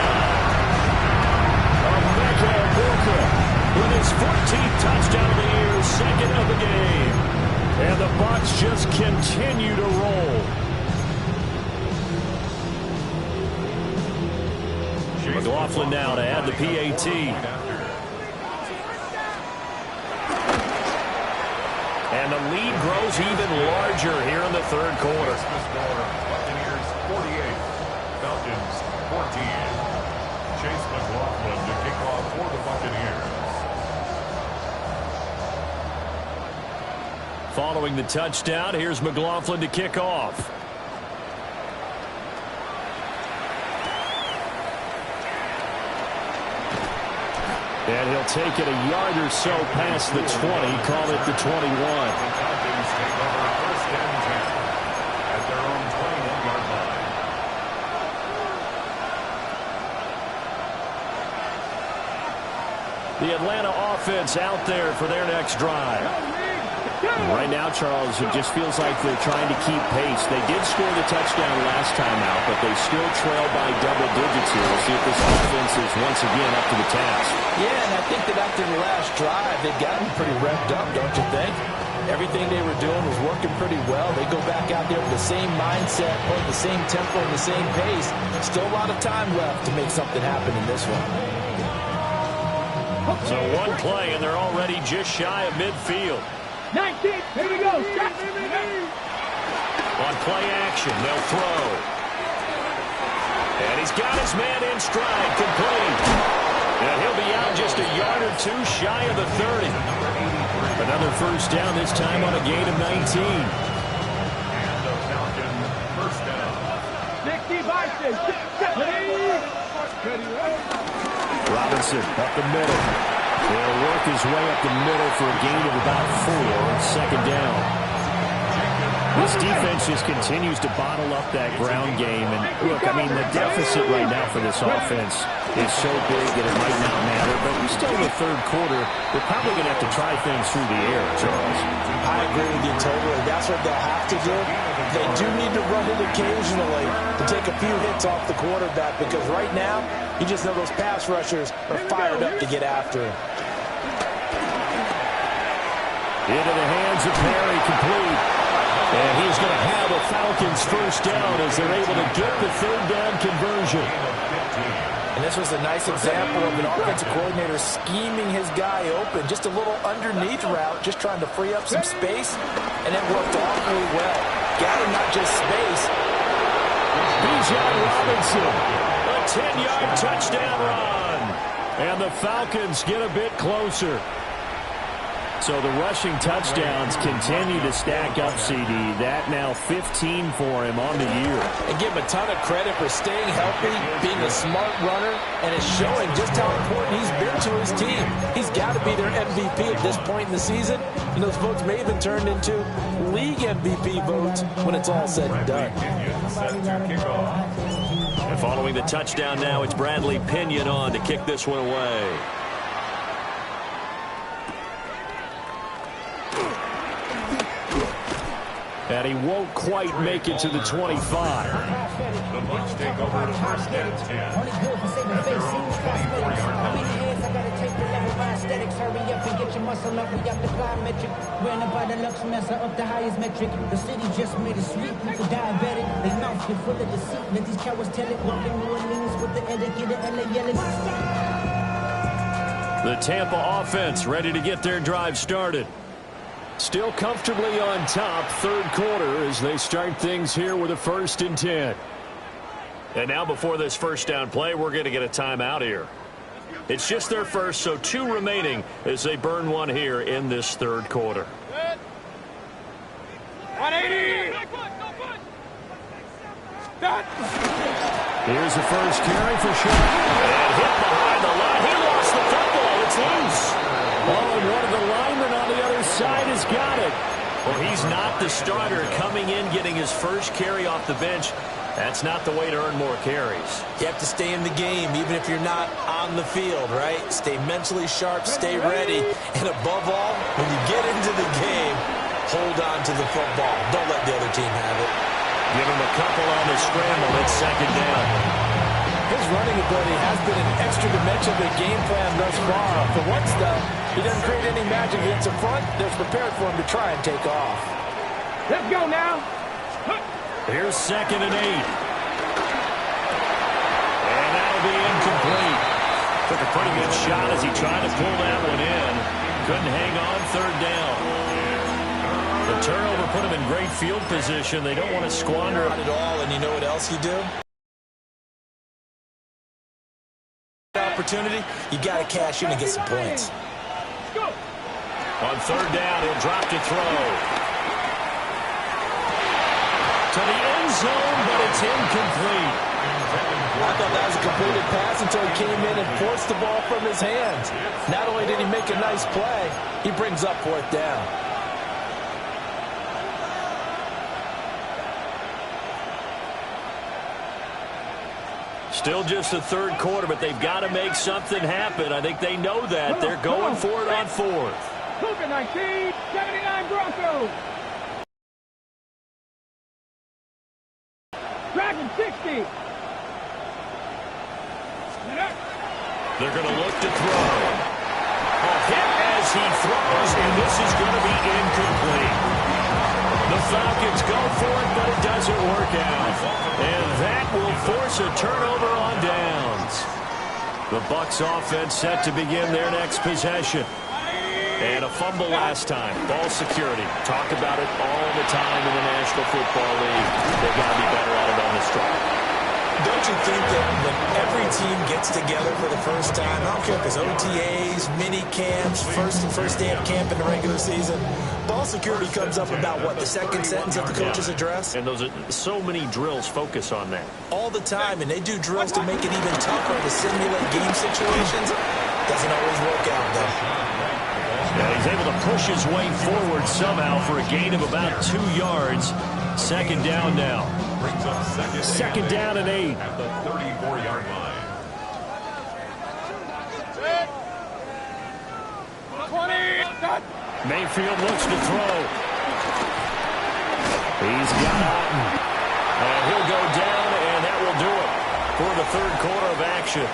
With his 14th touchdown of the year, 2nd of the game. And the Bucs just continue to roll. McLaughlin now to add the PAT. And the lead grows even larger here in the 3rd quarter. Buccaneers 48, Falcons 14. Chase McLaughlin to kick off for the Buccaneers. Following the touchdown, here's McLaughlin to kick off. And he'll take it a yard or so past the 20, call it the 21. The Falcons take over first and 10 at their own 21-yard line. The Atlanta offense out there for their next drive. Right now, Charles, it just feels like they're trying to keep pace. They did score the touchdown last time out, but they still trail by double digits here. We'll see if this offense is once again up to the task. Yeah, and I think that after the last drive, they've gotten pretty revved up, don't you think? Everything they were doing was working pretty well. They go back out there with the same mindset, playing the same tempo and the same pace. Still a lot of time left to make something happen in this one. So one play, and they're already just shy of midfield. 19, here we go. On play action, they'll throw. And he's got his man in stride, complete. And he'll be out just a yard or two shy of the 30. Another first down, this time on a gain of 19. And the Falcon first down. 60 by 6. Robinson up the middle. He'll work his way up the middle for a gain of about 4, second down. This defense just continues to bottle up that ground game. And look, I mean, the deficit right now for this offense is so big that it might not matter. But we're still in the third quarter. They're probably going to have to try things through the air, Charles. I agree with you totally. That's what they'll have to do. They do need to run it occasionally to take a few hits off the quarterback, because right now, you just know those pass rushers are fired up to get after him. Into the hands of Perry, complete. And he's going to have a Falcons first down as they're able to get the third down conversion. And this was a nice example of an offensive coordinator scheming his guy open. Just a little underneath route, just trying to free up some space, and it worked awfully well. Got him not just space. Bijan Robinson, a 10-yard touchdown run. And the Falcons get a bit closer. So the rushing touchdowns continue to stack up, CD. That now 15 for him on the year. And give him a ton of credit for staying healthy, being a smart runner, and it's showing just how important he's been to his team. He's got to be their MVP at this point in the season, and those votes may have been turned into league MVP votes when it's all said and done. And following the touchdown now, it's Bradley Pinion on to kick this one away. And he won't quite make it to the 25. The Bucs take over first and 10 at their own 24-yard line. Hurry up and get your muscle up. We got the plyometric. Ran about the lux messer up the highest metric. The city just made it sweet. People diabetic. They mouth get full of deceit. Let these cowards tell it. Walking New Orleans with the etiquette of LA yelling. The Tampa offense ready to get their drive started. Still comfortably on top, third quarter, as they start things here with a 1st and 10. And now before this first down play, we're going to get a timeout here. It's just their first, so 2 remaining as they burn one here in this third quarter. 180. Here's the first carry for sure. And hit behind the line. He lost the football. It's loose. Oh, and one of the linemen on the other side has got it. Well, he's not the starter coming in, getting his first carry off the bench. That's not the way to earn more carries. You have to stay in the game, even if you're not on the field, right? Stay mentally sharp, stay ready, and above all, when you get into the game, hold on to the football. Don't let the other team have it. Give him a couple on the scramble. It's second down. His running ability has been an extra dimension of the game plan thus far. For once, though, he doesn't create any magic against the front. They're prepared for him to try and take off. Let's go now. Here's 2nd and 8. And that'll be incomplete. Took a pretty good shot as he tried to pull that one in. Couldn't hang on, third down. The turnover put him in great field position. They don't want to squander Not at all, and you know what else you do? Opportunity, you got to cash in and get some points. On third down, he'll drop to throw. To the end zone, but it's incomplete. I thought that was a completed pass until he came in and forced the ball from his hands. Not only did he make a nice play, he brings up fourth down. Still just the third quarter, but they've got to make something happen. I think they know that. They're going for it on fourth. Cougar 19, 79 Broncos. Dragon 60. They're going to look to throw. A hit as he throws, and this is going to be incomplete. The Falcons go for it, but it doesn't work out. And that will force a turnover on downs. The Bucs offense set to begin their next possession. And a fumble last time. Ball security. Talk about it all the time in the National Football League. They've got to be better at it on this drive. Don't you think that when every team gets together for the first time, I don't care if it's OTAs, mini camps, first day of camp in the regular season, ball security comes up about what, the second sentence of the coach's address? And those are so many drills focus on that. All the time, and they do drills to make it even tougher to simulate game situations. Doesn't always work out, though. Yeah, he's able to push his way forward somehow for a gain of about 2 yards. Second down now. Second down and 8. At the 34-yard line. 20. Mayfield looks to throw. He's got Otten. And he'll go down, and that will do it for the third quarter of action.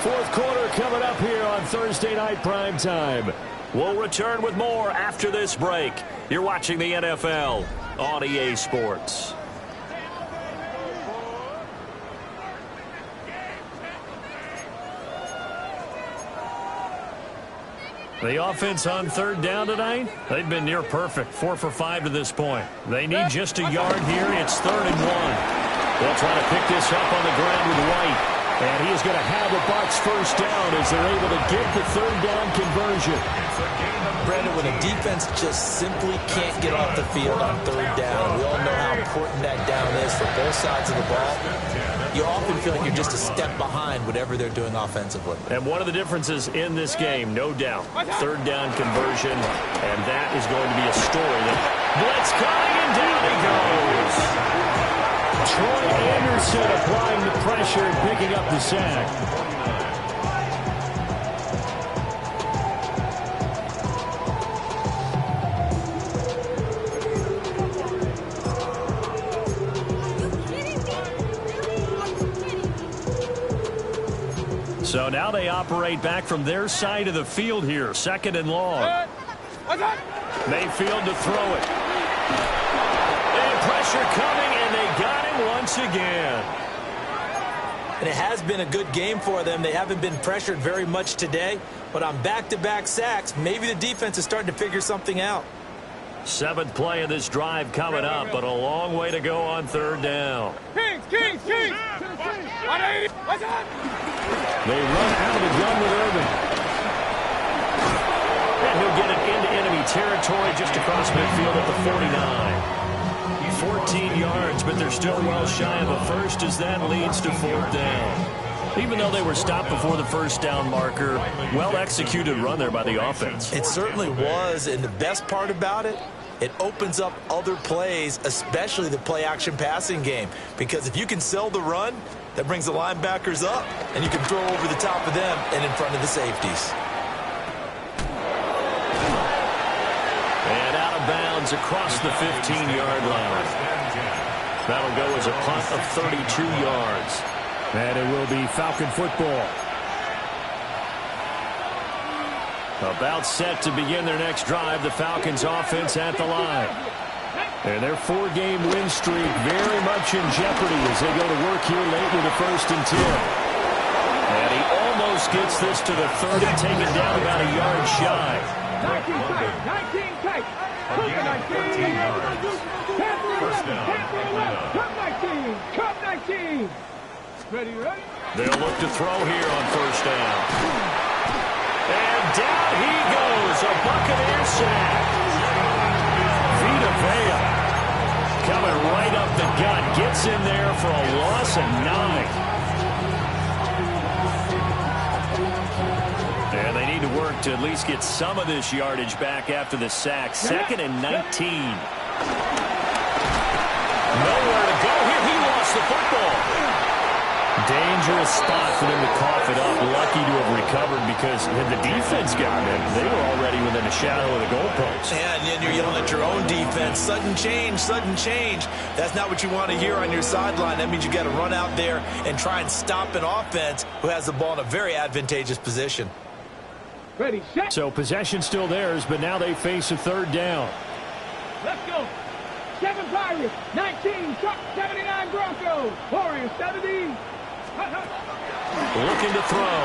Fourth quarter coming up here on Thursday Night Prime Time. We'll return with more after this break. You're watching the NFL on EA Sports. The offense on third down tonight, they've been near perfect. 4 for 5 to this point. They need just a yard here. It's 3rd and 1. They'll try to pick this up on the ground with White. And he is going to have the Bucs first down as they're able to get the third down conversion. Brandon, when a defense just simply can't get off the field on third down, we all know how important that down is for both sides of the ball. You often feel like you're just a step behind whatever they're doing offensively. And one of the differences in this game, no doubt, third down conversion, and that is going to be a story. Blitz coming, and down he goes. Troy Anderson applying the pressure and picking up the sack. So now they operate back from their side of the field here. 2nd and long. Mayfield to throw it. And pressure coming, and they got him once again. And it has been a good game for them. They haven't been pressured very much today, but on back-to-back sacks, maybe the defense is starting to figure something out. 7th play of this drive coming up, but a long way to go on third down. Kings. 180. What's up? They run out of the gun with Irvin. And he'll get it into enemy territory just across midfield at the 49. 14 yards, but they're still well shy of a first as that leads to fourth down. Even though they were stopped before the first down marker, well-executed run there by the offense. It certainly was, and the best part about it, it opens up other plays, especially the play-action passing game. Because if you can sell the run, that brings the linebackers up, and you can throw over the top of them and in front of the safeties. And out of bounds across the 15-yard line. That'll go as a punt of 32 yards. And it will be Falcon football. About set to begin their next drive, the Falcons offense at the line. And their 4-game win streak very much in jeopardy as they go to work here late with a 1st and 10. And he almost gets this to the 30, taken down about a yard shy. 19 tight. Cougar 19. First down. Cup 19. Ready? They'll look to throw here on first down. And down he goes, a Buccaneer sack. Vita Vea coming right up the gut, gets in there for a loss of 9. work to at least get some of this yardage back after the sack. 2nd and 19. Nowhere to go here. He lost the football. Dangerous spot for them to cough it up. Lucky to have recovered because had the defense gotten it, they were already within a shadow of the goalpost. Yeah, and then you're yelling at your own defense. Sudden change, sudden change. That's not what you want to hear on your sideline. That means you got to run out there and try and stop an offense who has the ball in a very advantageous position. Ready, set. So possession still theirs, but now they face a 3rd down. Let's go. 7 Pirates, 19 Chuck, 79 Broncos, Warriors 70. Looking to throw.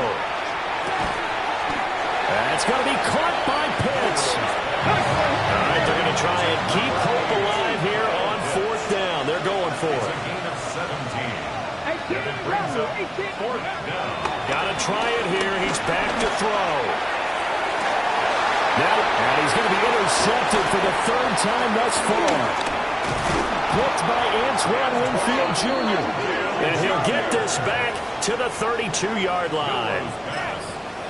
That's going to be caught by Pitts. All right, they're going to try and keep hope alive here on 4th down. They're going for it. Got to try it here. He's back to throw. Now, and he's going to be intercepted for the 3rd time thus far. Picked by Antoine Winfield Jr. And he'll get this back to the 32-yard line.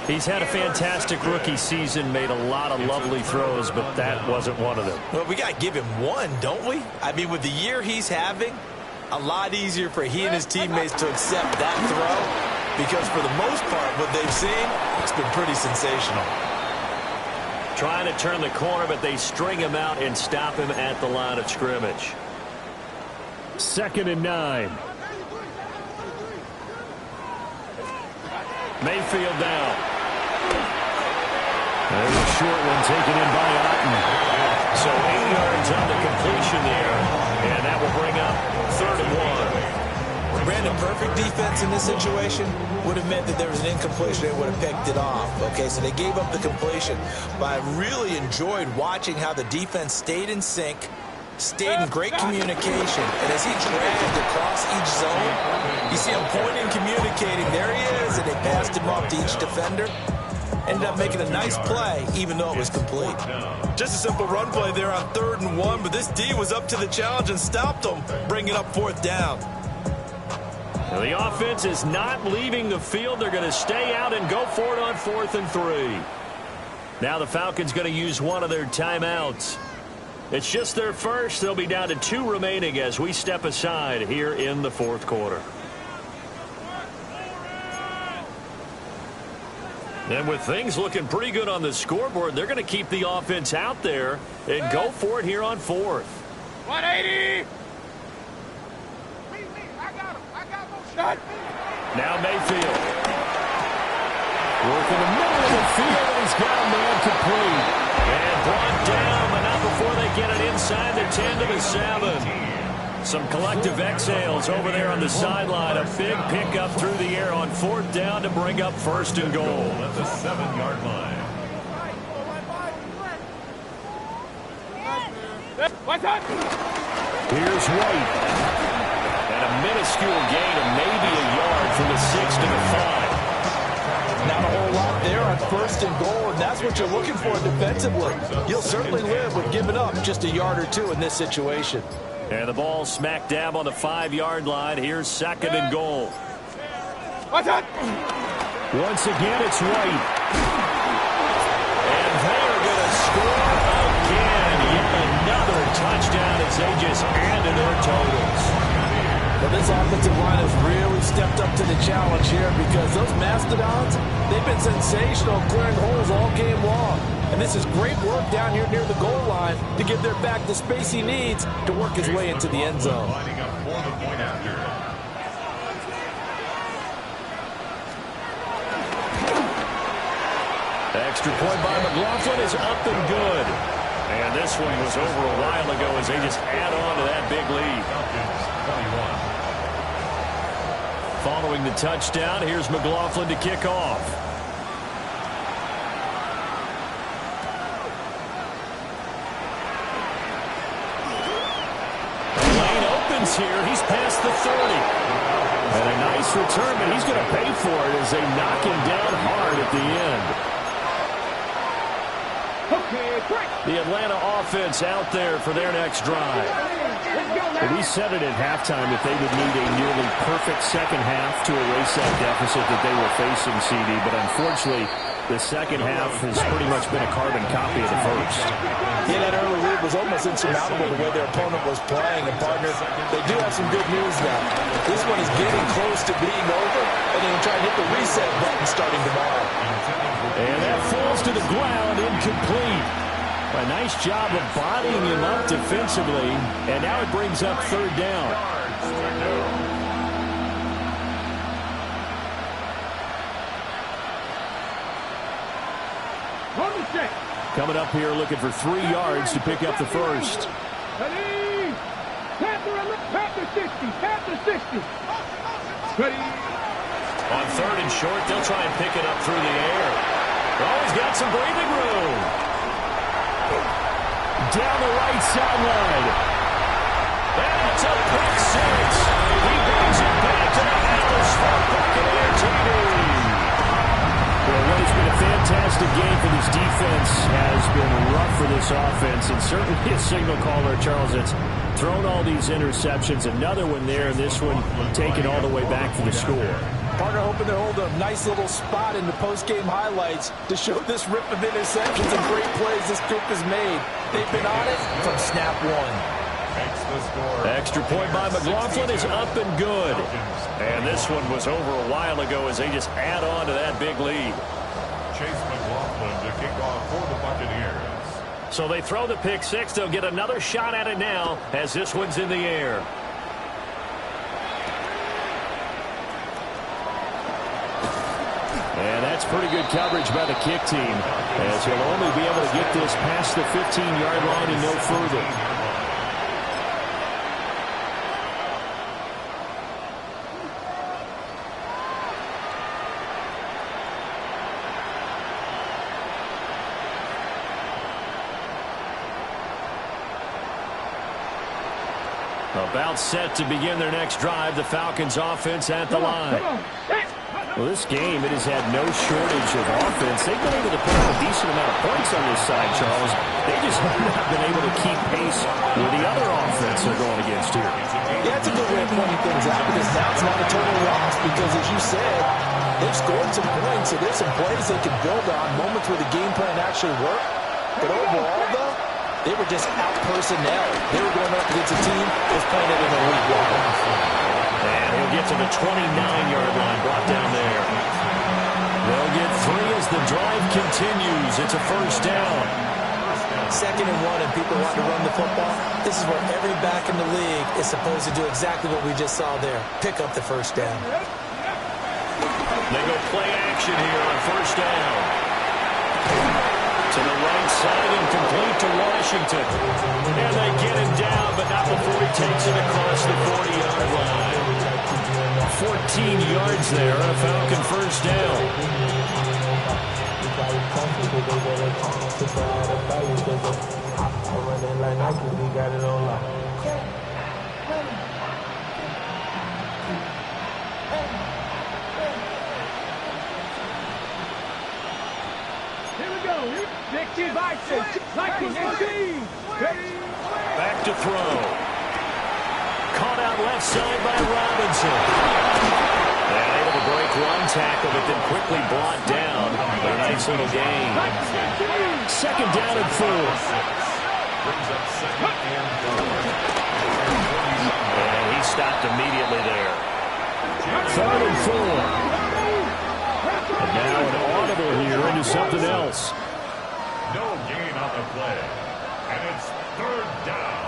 He's had a fantastic rookie season, made a lot of lovely throws, but that wasn't one of them. Well, we got to give him one, don't we? I mean, with the year he's having, a lot easier for he and his teammates to accept that throw because for the most part, what they've seen, it's been pretty sensational. Trying to turn the corner, but they string him out and stop him at the line of scrimmage. 2nd and 9. Mayfield down. There's a short one taken in by Otten. So 8 yards on the completion there. And that will bring up 3rd and 1. Brandon, perfect defense in this situation would have meant that there was an incompletion. They would have picked it off. Okay, so they gave up the completion. But I really enjoyed watching how the defense stayed in sync, stayed in great communication. And as he dragged across each zone, you see him pointing, communicating. There he is, and they passed him off to each defender. Ended up making a nice play, even though it was complete. Just a simple run play there on 3rd and 1, but this D was up to the challenge and stopped him, bringing up 4th down. Now the offense is not leaving the field. They're going to stay out and go for it on 4th and 3. Now the Falcons going to use one of their timeouts. It's just their first. They'll be down to 2 remaining as we step aside here in the 4th quarter. And with things looking pretty good on the scoreboard, they're going to keep the offense out there and go for it here on 4th. 180. Now Mayfield. Working the middle of the field, and he's got a man complete. And brought down, but not before they get it inside the 10 to the 7. Some collective exhales over there on the sideline. A big pickup through the air on 4th down to bring up 1st and goal. At the 7-yard line. What's up? Here's White. And a minuscule gain of maybe a yard from the 6 to the 5. Not a whole lot there on 1st and goal, and that's what you're looking for defensively. You'll certainly live with giving up just a yard or 2 in this situation. And the ball smack dab on the 5-yard line. Here's 2nd and goal. What's up? Once again, it's White. And they are going to score again. Yet another touchdown as they just added their totals. Well, this offensive line has really stepped up to the challenge here because those Mastodons, they've been sensational clearing holes all game long. And this is great work down here near the goal line to give their back the space he needs to work his way into the end zone. Lining up for the point after. Extra point by McLaughlin is up and good. And this one was over a while ago as they just add on to that big lead. Falcons 21. Following the touchdown, here's McLaughlin to kick off. The lane opens here. He's past the 30. And a nice return, but he's going to pay for it as they knock him down hard at the end. The Atlanta offense out there for their next drive. We said it at halftime that they would need a nearly perfect second half to erase that deficit that they were facing, CD. But unfortunately, The second half has pretty much been a carbon copy of the first. Yeah, that early lead was almost insurmountable the way their opponent was playing. And, partner, they do have some good news now. This one is getting close to being over, and they can try and hit the reset button starting tomorrow. And that falls to the ground, incomplete. A nice job of bodying him up defensively, and now it brings up third down. Coming up here looking for 3 yards to pick up the first. Ready? Panther 60. Panther 60. Ready? On third and short, they'll try and pick it up through the air. Oh, he's got some breathing room. Down the right sideline. And it's a pick six. He brings it back to the house for Buccaneer TV. Well, what has been a fantastic game for this defense has been rough for this offense, and certainly a signal caller, Charles, that's thrown all these interceptions. Another one there, and this one taken all the way back for the score. Partner hoping they're holding a nice little spot in the post-game highlights to show this rip of interceptions and great plays this group has made. They've been on it from snap one. Extra point by McLaughlin is up and good. And this one was over a while ago as they just add on to that big lead. Chase McLaughlin to kick off for the Buccaneers. So they throw the pick six. They'll get another shot at it now as this one's in the air. And that's pretty good coverage by the kick team, as he'll only be able to get this past the 15-yard line and no further. About set to begin their next drive, the Falcons offense at the line. Well, this game, it has had no shortage of offense. They've been able to put up a decent amount of points on this side, Charles. They just have not been able to keep pace with the other offense they're going against here. Yeah, that's a good way of pointing things out, because now it's not a total loss, because as you said, they've scored some points, so there's some plays they can build on, moments where the game plan actually worked. But overall, though, they were just out-personnel. They were going up against a team that was playing at an elite level. And he'll get to the 29-yard line, brought down there. They'll get 3 as the drive continues. It's a first down. 2nd and 1 and people want to run the football. This is where every back in the league is supposed to do exactly what we just saw there. Pick up the first down. They go play action here on first down. To the right side and complete to Washington. And they get him down, but not before he takes it across the 40-yard line. 14 yards there, a Falcon first down. Back to throw. Caught out left side by Robinson. And able to break one tackle, but then quickly brought down. A nice little gain. 2nd down and 4. And he stopped immediately there. 3rd and 4. And now an audible here into something else. No gain on the play. And it's 3rd down.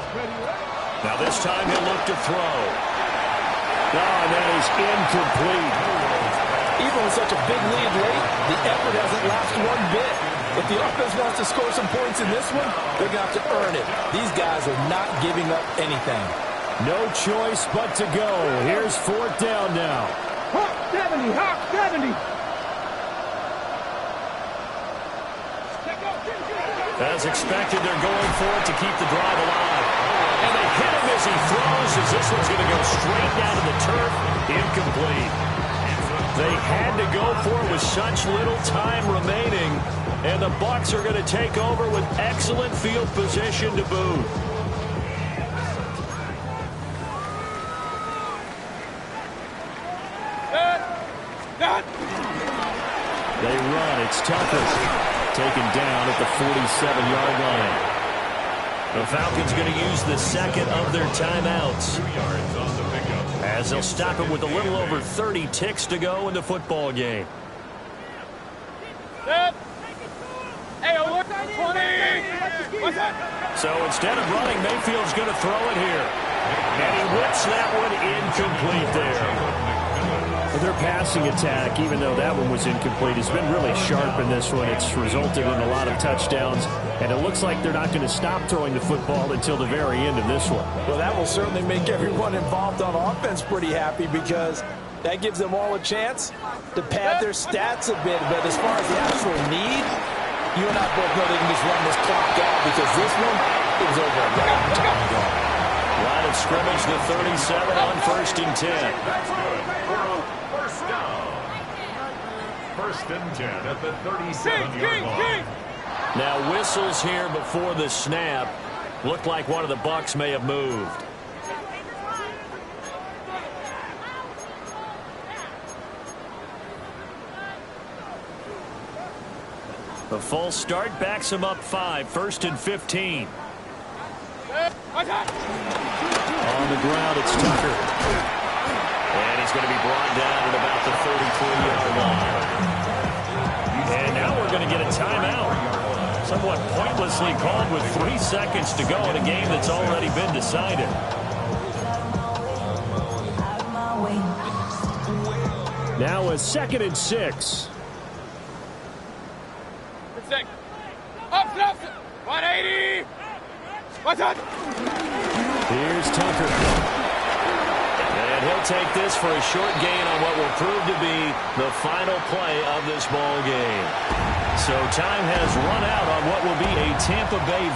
Now this time he'll look to throw. Oh, that is incomplete. Even with such a big lead late, the effort hasn't lasted one bit. If the offense wants to score some points in this one, they're going to have to earn it. These guys are not giving up anything. No choice but to go. Here's 4th down now. Hawk 70, Hawk 70. As expected, they're going for it to keep the drive alive. And they hit him as he throws, as this one's going to go straight down to the turf. Incomplete. They had to go for it with such little time remaining. And the Bucs are going to take over with excellent field position to boot. They run. It's Tucker. Taken down at the 47-yard line. The Falcons going to use the second of their timeouts, 2 yards on the pickup. as they'll stop it with a little over 30 ticks to go in the football game. Hey, 20. What's that? So instead of running, Mayfield's going to throw it here. And he whips that one incomplete there. Their passing attack, even though that one was incomplete, has been really sharp in this one. It's resulted in a lot of touchdowns, and it looks like they're not going to stop throwing the football until the very end of this one. Well, that will certainly make everyone involved on offense pretty happy, because that gives them all a chance to pad their stats a bit. But as far as the actual need, you and I both know they can just run this clock out, because this one, it was over a long time ago. Line of scrimmage, the 37 on 1st and 10. That's good. First down. 1st and 10 at the 37-yard line. Now whistles here before the snap. Looked like one of the Bucs may have moved. The false start backs him up 5. 1st and 15. On the ground, it's Tucker. And he's going to be brought down at about the 33-yard line. And now we're going to get a timeout. Somewhat pointlessly called with 3 seconds to go in a game that's already been decided. Now a 2nd and 6. Up, 180. What's that? Here's Tucker. And he'll take this for a short gain on what will prove to be the final play of this ball game. So time has run out on what will be a Tampa Bay